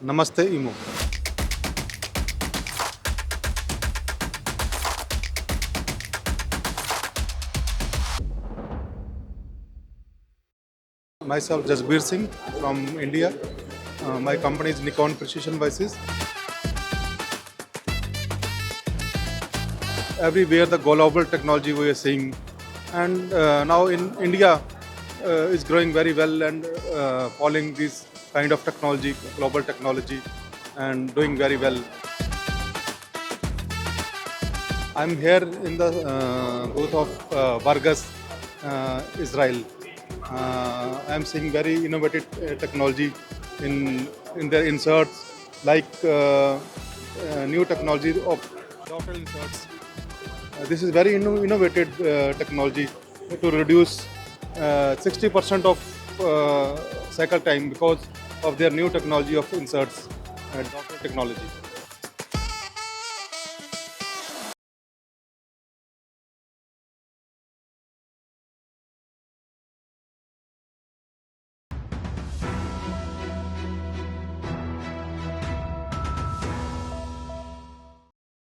Namaste EMO. Myself Jasbir Singh from India. My company is Nikon Precision Devices. Everywhere the global technology we are seeing, and now in India is growing very well and following this kind of technology, global technology, and doing very well. I'm here in the booth of VARGUS, Israel. I'm seeing very innovative technology in their inserts, like new technology of Dovetail inserts. This is very innovative technology to reduce 60% of cycle time because of their new technology of inserts, Dovetail technology.